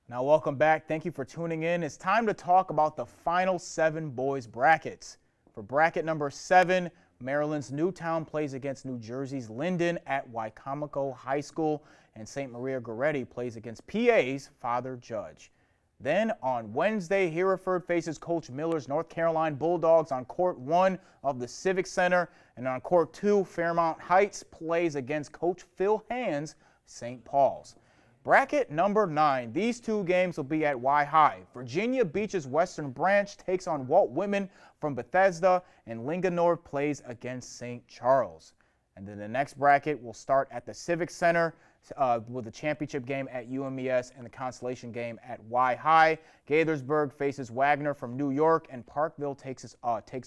Now, welcome back. Thank you for tuning in. It's time to talk about the final 7 boys brackets. For bracket number 7, Maryland's Newtown plays against New Jersey's Linden at Wycomico High School, and St. Maria Goretti plays against PA's Father Judge. Then on Wednesday, Hereford faces Coach Miller's North Carolina Bulldogs on Court 1 of the Civic Center, and on Court 2, Fairmount Heights plays against Coach Phil Hand's St. Paul's. Bracket number 9. These 2 games will be at Y-High. Virginia Beach's Western Branch takes on Walt Whitman from Bethesda, and Linganore plays against St. Charles. And then the next bracket will start at the Civic Center with the championship game at UMES and the consolation game at Y-High. Gaithersburg faces Wagner from New York, and Parkville takes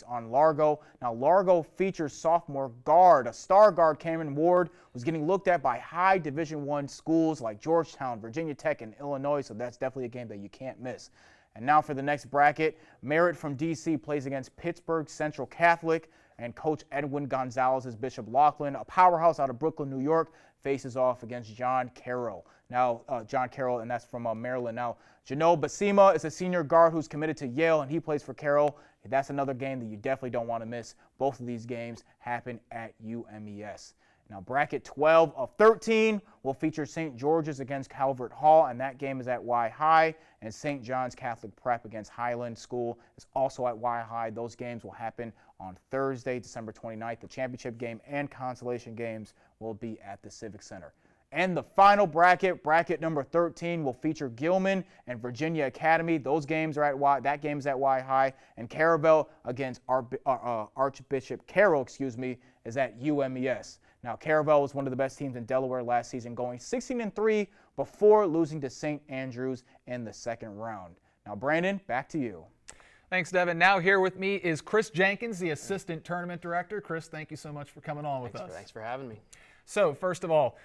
on Largo. Now, Largo features sophomore guard, a star guard, Cameron Ward, who's getting looked at by high Division I schools like Georgetown, Virginia Tech, and Illinois, so that's definitely a game that you can't miss. And now for the next bracket, Merritt from D.C. plays against Pittsburgh Central Catholic, and Coach Edwin Gonzalez's Bishop Laughlin, a powerhouse out of Brooklyn, New York, faces off against John Carroll. Now, John Carroll, and that's from Maryland. Now, Jano Basima is a senior guard who's committed to Yale, and he plays for Carroll. That's another game that you definitely don't want to miss. Both of these games happen at UMES. Now, bracket 12 of 13 will feature St. George's against Calvert Hall, and that game is at Y-High, and St. John's Catholic Prep against Highland School is also at Y-High. Those games will happen on Thursday, December 29th. The championship game and consolation games will be at the Civic Center. And the final bracket, bracket number 13, will feature Gilman and Virginia Academy. Those games are at that game is at Y-High, and Caravel against Archbishop Carroll, is at UMES. Now, Caravel was one of the best teams in Delaware last season, going 16-3 before losing to St. Andrews in the second round. Now, Brandon, back to you. Thanks, Devin. Now here with me is Chris Jenkins, the Assistant Tournament Director. Chris, thank you so much for coming on with us. Thanks for having me. So, first of all,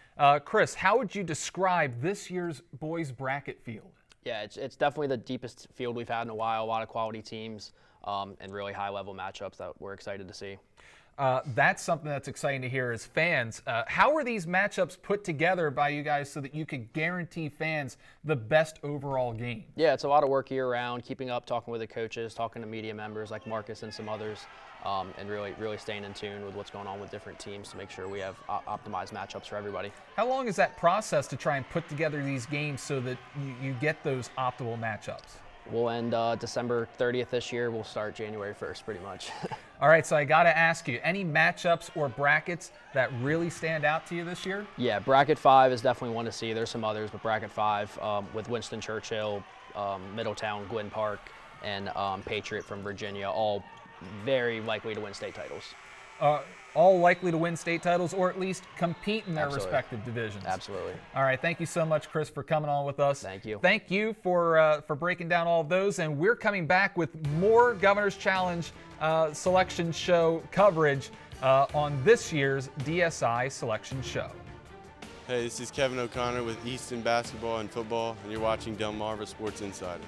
Chris, how would you describe this year's boys bracket field? Yeah, it's definitely the deepest field we've had in a while. A lot of quality teams and really high-level matchups that we're excited to see. That's something that's exciting to hear as fans. How are these matchups put together by you guys so that you could guarantee fans the best overall game? Yeah, it's a lot of work year-round, keeping up, talking with the coaches, talking to media members like Marcus and some others, and really staying in tune with what's going on with different teams to make sure we have optimized matchups for everybody. How long is that process to try and put together these games so that you get those optimal matchups? We'll end December 30th this year. We'll start January 1st pretty much. All right, so I got to ask you, any matchups or brackets that really stand out to you this year? Yeah, bracket 5 is definitely one to see. There's some others, but bracket 5 with Winston Churchill, Middletown, Gwynn Park, and Patriot from Virginia, all very likely to win state titles. All likely to win state titles or at least compete in their Absolutely. Respective divisions. Absolutely. All right, thank you so much, Chris, for coming on with us. Thank you. Thank you for breaking down all of those, and we're coming back with more Governor's Challenge selection show coverage on this year's DSI selection show. Hey, this is Kevin O'Connor with Easton Basketball and Football, and you're watching Delmarva Sports Insider.